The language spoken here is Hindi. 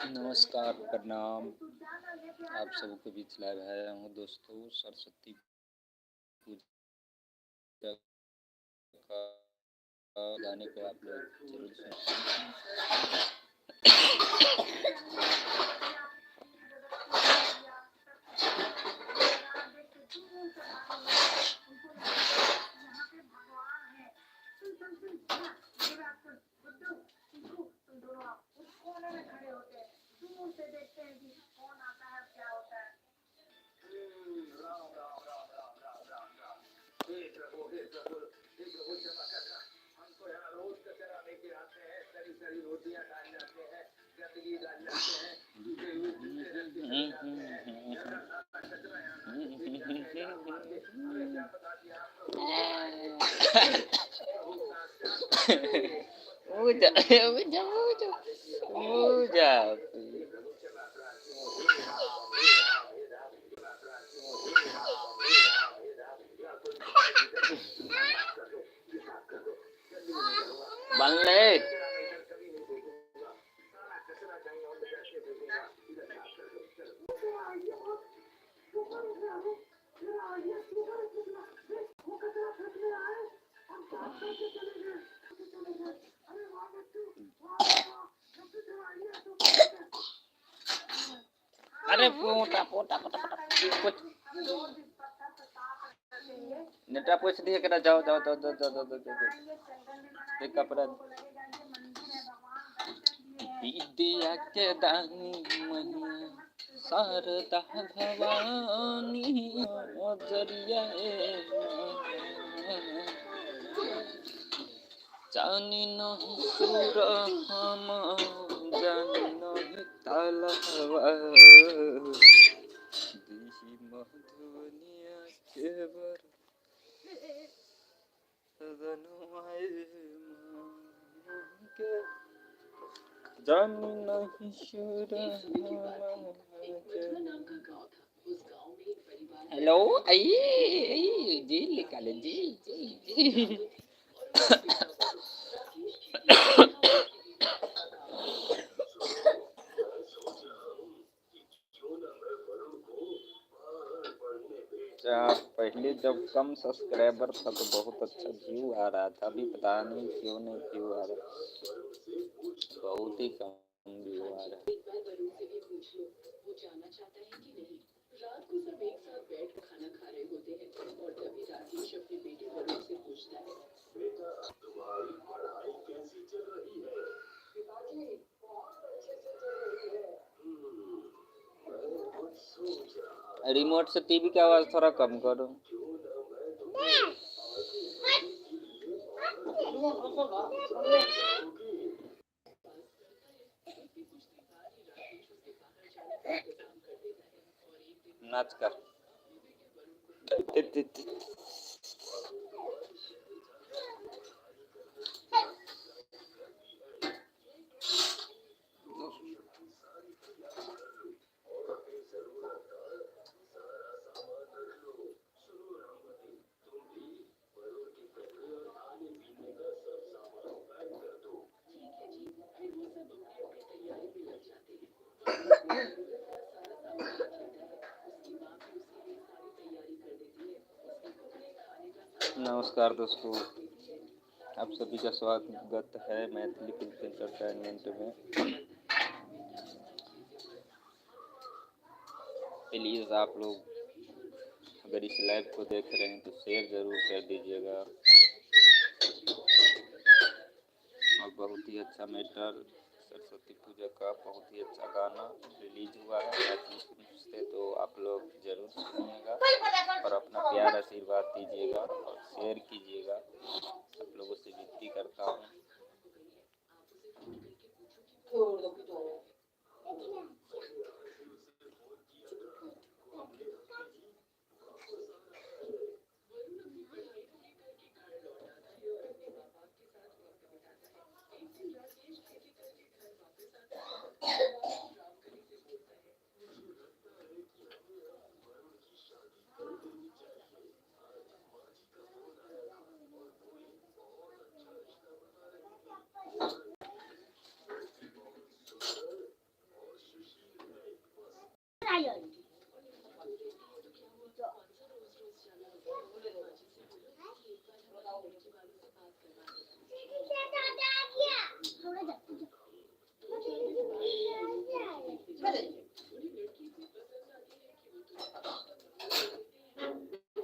नमस्कार, प्रणाम। आप सबके बीच लाइव आया हूँ दोस्तों। सरस्वती पूजा का गाने को आप लोग जरूर सुनें। अरे पोटा पोटा पोटा पोटा नेटा पूछ दिए कि जाओ जाओ जाओ जाओ जाओ जाओ जाओ कपड़ा विद्या के दानी मैया शारदा भवानी जरिया जानी नहीं सुर हम जानी नहीं तलवा दिही मधुनिया के बर सदनुआए के जानी नहीं सुर हेलो आई जी निकाले जी जी पहले जब कम सब्सक्राइबर था तो बहुत अच्छा व्यू आ रहा था। अभी पता नहीं क्यों नहीं व्यू आ रहा, बहुत ही कम व्यू आ रहा है। रात को सब एक साथ बैठ कर खाना खा रहे होते हैं और तभी राजेश अपने बेटे वरुण से पूछता है, बेटा तुम्हारी पढ़ाई कैसी चल रही है? पिताजी बहुत अच्छे से चल रही है। मैं कुछ सोच रहा। रिमोट से टीवी की आवाज थोड़ा कम करो। नाच कर नमस्कार दोस्तों, आप सभी का स्वागत है मैथिली फिल्म एंटरटेनमेंट में। प्लीज़ आप लोग अगर इस लाइव को देख रहे हैं तो शेयर ज़रूर कर दीजिएगा। और बहुत ही अच्छा मैटर सरस्वती पूजा का बहुत ही अच्छा गाना रिलीज हुआ है मैथिली फिल्म से, तो आप लोग ज़रूर सुनिएगा और अपना प्यार आशीर्वाद दीजिएगा और शेयर कीजिएगा। आप लोगों से विनती करता हूँ। पायल